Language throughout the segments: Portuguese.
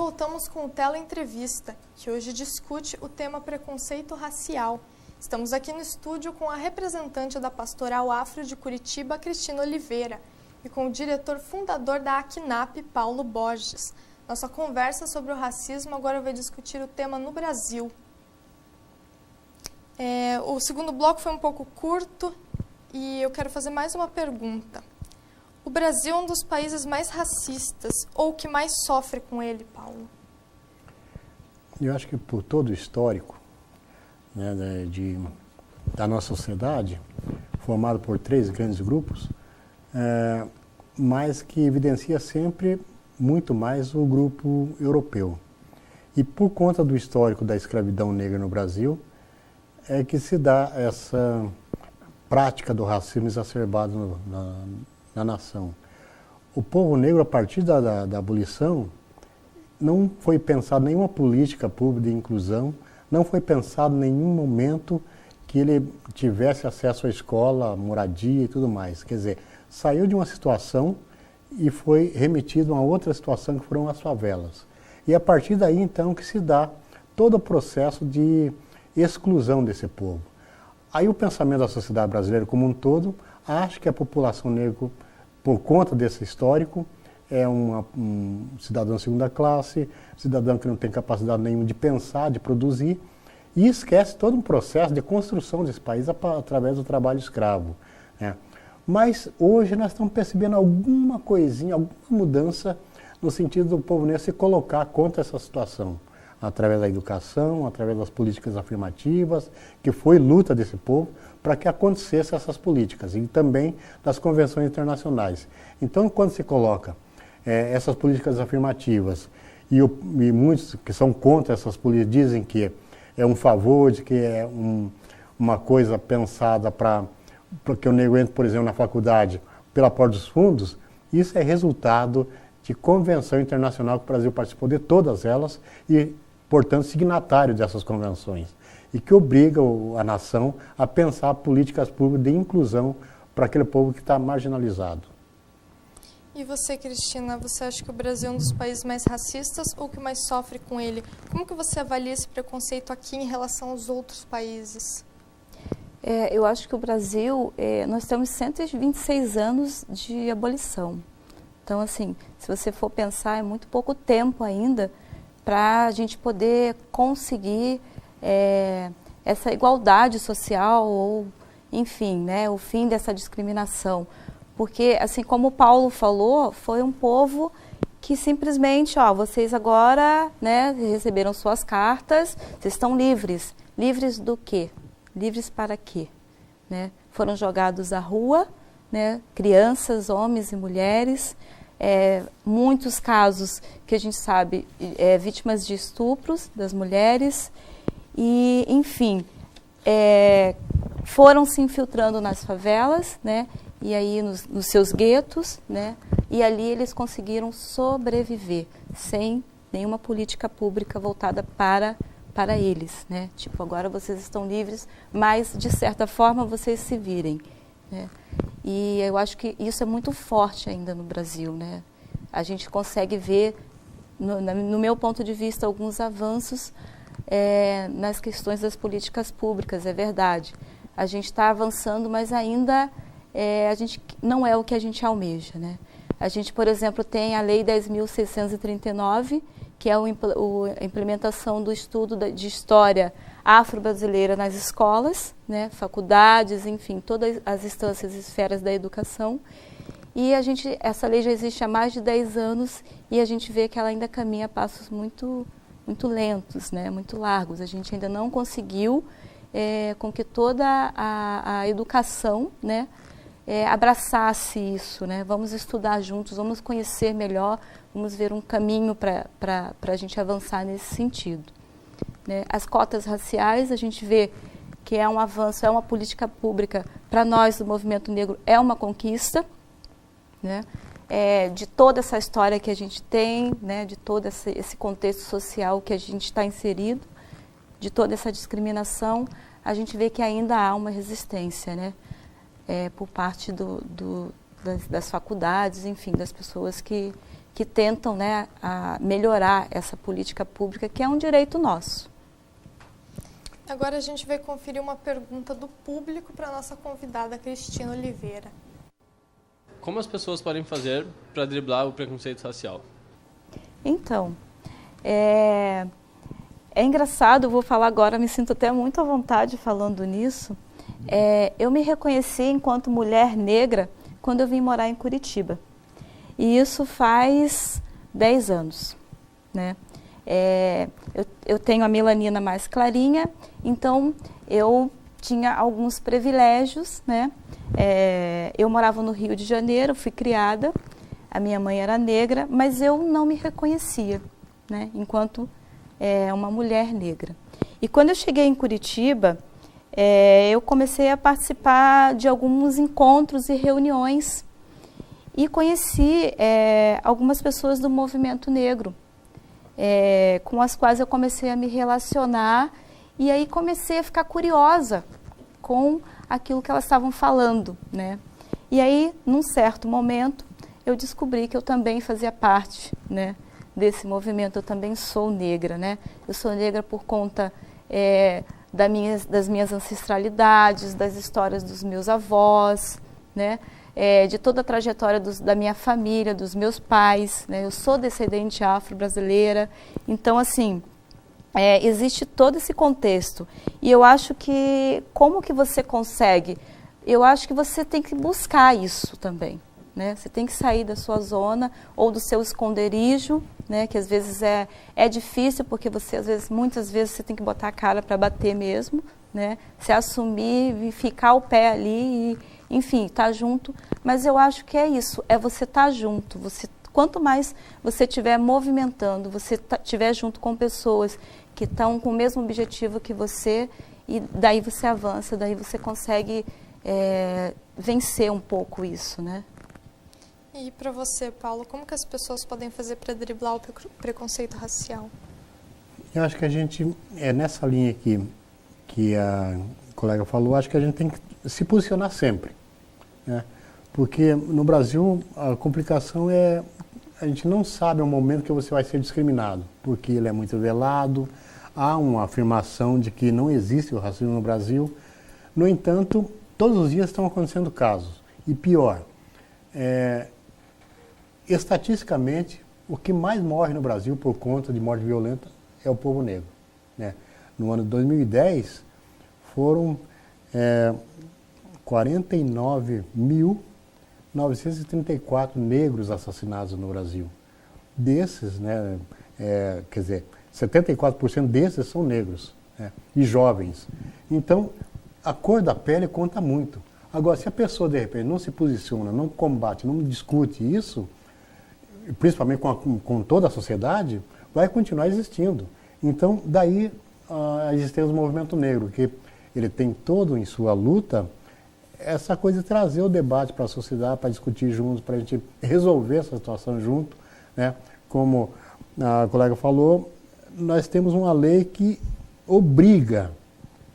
voltamos com o Tela Entrevista, que hoje discute o tema preconceito racial. Estamos aqui no estúdio com a representante da Pastoral Afro de Curitiba, Cristina Oliveira, e com o diretor fundador da ACNAP, Paulo Borges. Nossa conversa sobre o racismo agora vai discutir o tema no Brasil. O segundo bloco foi um pouco curto e eu quero fazer mais uma pergunta. O Brasil é um dos países mais racistas ou que mais sofre com ele, Paulo? Eu acho que por todo o histórico, né, da nossa sociedade, formado por 3 grandes grupos, mas que evidencia sempre muito mais o grupo europeu. E por conta do histórico da escravidão negra no Brasil, é que se dá essa prática do racismo exacerbado na nação. O povo negro, a partir da abolição, não foi pensado nenhuma política pública de inclusão, não foi pensado em nenhum momento que ele tivesse acesso à escola, à moradia e tudo mais. Quer dizer, saiu de uma situação e foi remetido a uma outra situação que foram as favelas. E a partir daí, então, que se dá todo o processo de exclusão desse povo. Aí o pensamento da sociedade brasileira como um todo acha que a população negra, por conta desse histórico, é um cidadão de segunda classe, cidadão que não tem capacidade nenhuma de pensar, de produzir, e esquece todo um processo de construção desse país através do trabalho escravo, né? Mas hoje nós estamos percebendo alguma coisinha, alguma mudança no sentido do povo negro se colocar contra essa situação, através da educação, através das políticas afirmativas, que foi luta desse povo para que acontecessem essas políticas, e também das convenções internacionais. Então, quando se coloca essas políticas afirmativas, e muitos que são contra essas políticas dizem que é um favor, de que é uma coisa pensada para que o negro entre, por exemplo, na faculdade pela porta dos fundos, isso é resultado de convenção internacional que o Brasil participou de todas elas e, portanto, signatário dessas convenções, e que obriga a nação a pensar políticas públicas de inclusão para aquele povo que está marginalizado. E você, Cristina, você acha que o Brasil é um dos países mais racistas ou que mais sofre com ele? Como que você avalia esse preconceito aqui em relação aos outros países? Eu acho que o Brasil, nós temos 126 anos de abolição. Então, assim, se você for pensar, é muito pouco tempo ainda para a gente poder conseguir essa igualdade social ou, enfim, né, o fim dessa discriminação. Porque, assim como o Paulo falou, foi um povo que simplesmente, vocês agora, né, receberam suas cartas, vocês estão livres. Livres do quê? Livres para quê? Né? Foram jogados à rua, né, crianças, homens e mulheres, muitos casos que a gente sabe, vítimas de estupros das mulheres, e, enfim, foram se infiltrando nas favelas, né, e aí nos seus guetos, né, e ali eles conseguiram sobreviver, sem nenhuma política pública voltada para eles, né, tipo, agora vocês estão livres, mas, de certa forma, vocês se virem, né. E eu acho que isso é muito forte ainda no Brasil, né? A gente consegue ver, no meu ponto de vista, alguns avanços nas questões das políticas públicas, é verdade. A gente está avançando, mas ainda a gente não é o que a gente almeja, né? A gente, por exemplo, tem a Lei 10.639, que é a implementação do estudo de história afro-brasileira nas escolas, né, faculdades, enfim, todas as instâncias e esferas da educação. E essa lei já existe há mais de 10 anos e a gente vê que ela ainda caminha a passos muito, muito lentos, né, muito largos. A gente ainda não conseguiu com que toda a educação, né, abraçasse isso, né? Vamos estudar juntos, vamos conhecer melhor, vamos ver um caminho para a gente avançar nesse sentido. Né? As cotas raciais, a gente vê que é um avanço, é uma política pública, para nós do movimento negro, é uma conquista, né? De toda essa história que a gente tem, né? De todo esse contexto social que a gente está inserido, de toda essa discriminação, a gente vê que ainda há uma resistência, né? Por parte das faculdades, enfim, das pessoas que que tentam, né, a melhorar essa política pública, que é um direito nosso. Agora a gente vai conferir uma pergunta do público para a nossa convidada Cristina Oliveira. Como as pessoas podem fazer para driblar o preconceito racial? Então, é engraçado, eu vou falar agora, me sinto até muito à vontade falando nisso. Eu me reconheci enquanto mulher negra quando eu vim morar em Curitiba. E isso faz 10 anos, né? Eu tenho a melanina mais clarinha, então eu tinha alguns privilégios, né? Eu morava no Rio de Janeiro, fui criada, a minha mãe era negra, mas eu não me reconhecia, né? Enquanto uma mulher negra. E quando eu cheguei em Curitiba, eu comecei a participar de alguns encontros e reuniões e conheci algumas pessoas do movimento negro, com as quais eu comecei a me relacionar e aí comecei a ficar curiosa com aquilo que elas estavam falando, né? E aí, num certo momento, eu descobri que eu também fazia parte, né, desse movimento. Eu também sou negra, né? Eu sou negra por conta das minhas ancestralidades, das histórias dos meus avós, né? De toda a trajetória da minha família, dos meus pais, né? Eu sou descendente afro-brasileira, então assim, existe todo esse contexto. E eu acho que, como que você consegue? Eu acho que você tem que buscar isso também, né? Você tem que sair da sua zona ou do seu esconderijo, né? Que às vezes é difícil, porque muitas vezes você tem que botar a cara para bater mesmo, né? Se assumir e ficar ao pé ali e, enfim, estar junto. Mas eu acho que é isso, você estar junto. Quanto mais você estiver movimentando, você estiver junto com pessoas que estão com o mesmo objetivo que você, e daí você avança, daí você consegue vencer um pouco isso, né? E para você, Paulo, como que as pessoas podem fazer para driblar o preconceito racial? Eu acho que a gente, nessa linha aqui que a colega falou, acho que a gente tem que se posicionar sempre, né? Porque no Brasil a complicação a gente não sabe o momento que você vai ser discriminado, porque ele é muito velado, há uma afirmação de que não existe o racismo no Brasil. No entanto, todos os dias estão acontecendo casos. E pior, estatisticamente, o que mais morre no Brasil por conta de morte violenta é o povo negro, né? No ano de 2010, foram 49.934 negros assassinados no Brasil. Desses, né, quer dizer, 74% desses são negros, né, e jovens. Então, a cor da pele conta muito. Agora, se a pessoa, de repente, não se posiciona, não combate, não discute isso, principalmente com toda a sociedade, vai continuar existindo. Então, daí a existência do movimento negro, que ele tem todo em sua luta essa coisa de trazer o debate para a sociedade, para discutir juntos, para a gente resolver essa situação junto, né? Como a colega falou, nós temos uma lei que obriga,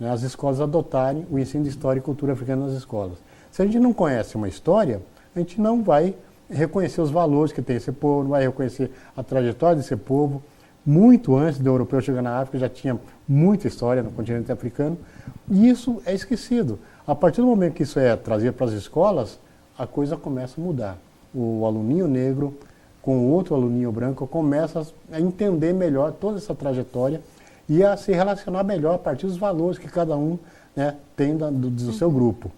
né, as escolas a adotarem o ensino de história e cultura africana nas escolas. Se a gente não conhece uma história, a gente não vai reconhecer os valores que tem esse povo, não vai reconhecer a trajetória desse povo. Muito antes do europeu chegar na África, já tinha muita história no continente africano, e isso é esquecido. A partir do momento que isso é trazido para as escolas, a coisa começa a mudar. O aluninho negro, com o outro aluninho branco, começa a entender melhor toda essa trajetória e a se relacionar melhor a partir dos valores que cada um, né, tem do seu grupo.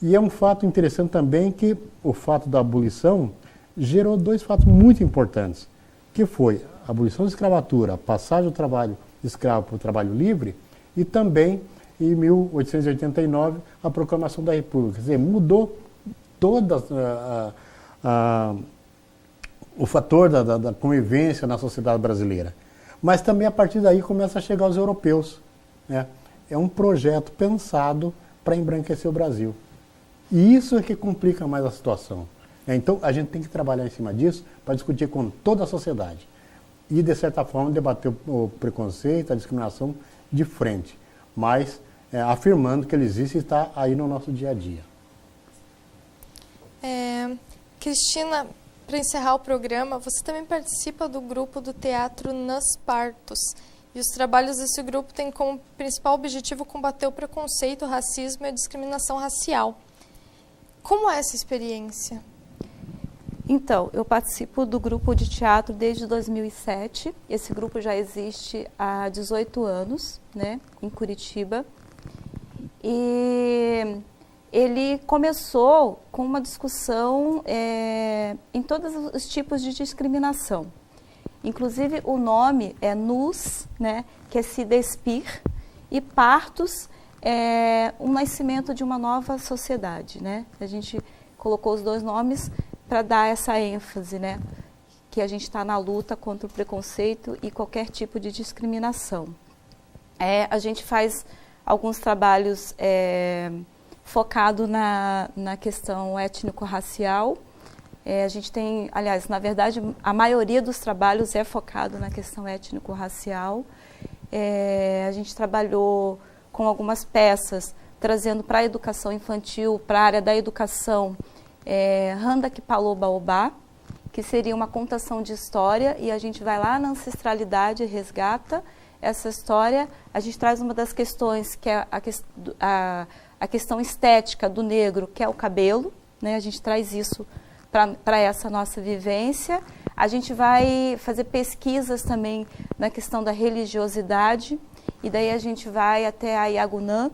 E é um fato interessante também que o fato da abolição gerou dois fatos muito importantes, que foi a abolição da escravatura, a passagem do trabalho escravo para o trabalho livre, e também, em 1889, a proclamação da República. Quer dizer, mudou todo o fator da convivência na sociedade brasileira. Mas também, a partir daí, começa a chegar os europeus, né? É um projeto pensado para embranquecer o Brasil. E isso é que complica mais a situação. Então, a gente tem que trabalhar em cima disso para discutir com toda a sociedade. E, de certa forma, debater o preconceito, a discriminação de frente. Mas afirmando que ele existe e está aí no nosso dia a dia. Cristina, para encerrar o programa, você também participa do grupo do Teatro Nas Partos. E os trabalhos desse grupo têm como principal objetivo combater o preconceito, o racismo e a discriminação racial. Como é essa experiência? Então, eu participo do grupo de teatro desde 2007. Esse grupo já existe há 18 anos, né, em Curitiba. E ele começou com uma discussão em todos os tipos de discriminação. Inclusive, o nome é NUS, né, que é se despir, e Partos é um nascimento de uma nova sociedade, né? A gente colocou os dois nomes para dar essa ênfase, né, que a gente está na luta contra o preconceito e qualquer tipo de discriminação. A gente faz alguns trabalhos focados na questão étnico-racial. A gente tem, aliás, na verdade, a maioria dos trabalhos é focado na questão étnico-racial. A gente trabalhou com algumas peças, trazendo para a educação infantil, para a área da educação, Randa Kipalô Baobá, que seria uma contação de história, e a gente vai lá na ancestralidade e resgata essa história. A gente traz uma das questões, que é a questão estética do negro, que é o cabelo, né? A gente traz isso para essa nossa vivência. A gente vai fazer pesquisas também na questão da religiosidade, e daí a gente vai até a Iagunã,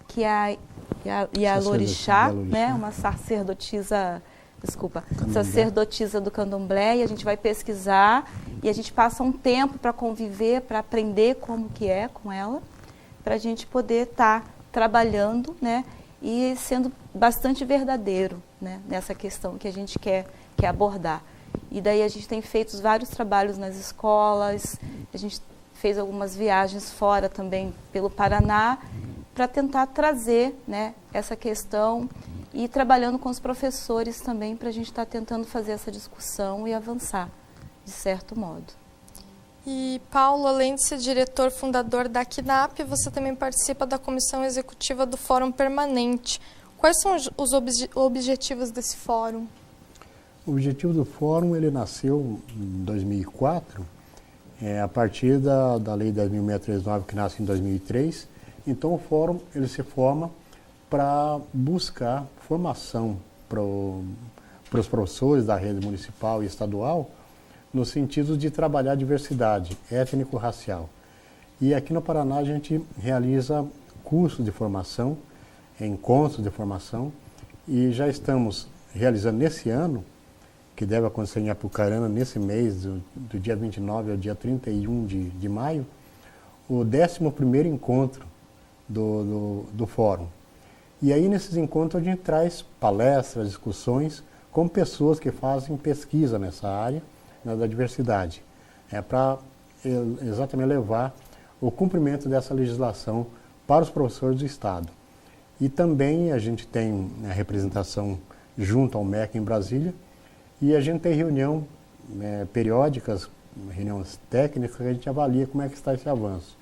que é a Yalorixá, né, uma sacerdotisa do candomblé, e a gente vai pesquisar, e a gente passa um tempo para conviver, para aprender como que é com ela, para a gente poder estar trabalhando, né, e sendo bastante verdadeiro, né, nessa questão que a gente quer abordar. E daí a gente tem feito vários trabalhos nas escolas, a gente fez algumas viagens fora também pelo Paraná, para tentar trazer, né, essa questão, e trabalhando com os professores também, para a gente estar tentando fazer essa discussão e avançar, de certo modo. E, Paulo, além de ser diretor fundador da CNAP, você também participa da comissão executiva do Fórum Permanente. Quais são os objetivos desse fórum? O objetivo do fórum, ele nasceu em 2004, a partir da Lei 10.639, que nasce em 2003. Então, o fórum, ele se forma para buscar formação para os professores da rede municipal e estadual, no sentido de trabalhar a diversidade étnico-racial. E aqui no Paraná a gente realiza cursos de formação, encontros de formação, e já estamos realizando nesse ano, que deve acontecer em Apucarana, nesse mês, do dia 29 ao dia 31 de maio, o 11º encontro do fórum. E aí, nesses encontros, a gente traz palestras, discussões com pessoas que fazem pesquisa nessa área, da diversidade, para exatamente levar o cumprimento dessa legislação para os professores do Estado. E também a gente tem a representação junto ao MEC em Brasília, e a gente tem reunião periódicas, reuniões técnicas, que a gente avalia como é que está esse avanço.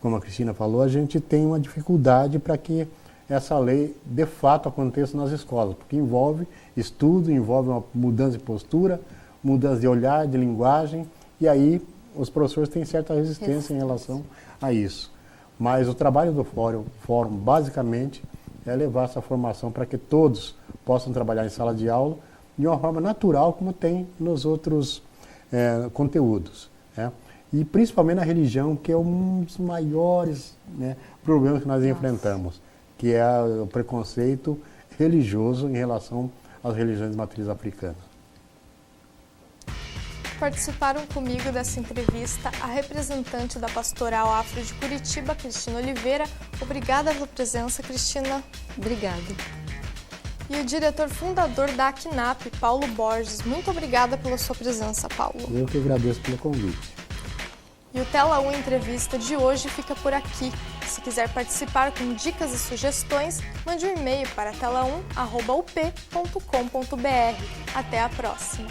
Como a Cristina falou, a gente tem uma dificuldade para que essa lei de fato aconteça nas escolas, porque envolve estudo, envolve uma mudança de postura, mudança de olhar, de linguagem, e aí os professores têm certa resistência em relação a isso. Mas o trabalho do fórum basicamente, é levar essa formação para que todos possam trabalhar em sala de aula de uma forma natural, como tem nos outros conteúdos. E principalmente na religião, que é um dos maiores problemas que nós enfrentamos, que é o preconceito religioso em relação às religiões de matriz africana. Participaram comigo dessa entrevista a representante da Pastoral Afro de Curitiba, Cristina Oliveira. Obrigada pela presença, Cristina. Obrigada. E o diretor fundador da CNAP, Paulo Borges. Muito obrigada pela sua presença, Paulo. Eu que agradeço pelo convite. E o Tela 1 Entrevista de hoje fica por aqui. Se quiser participar com dicas e sugestões, mande um e-mail para tela1@up.com.br. Até a próxima!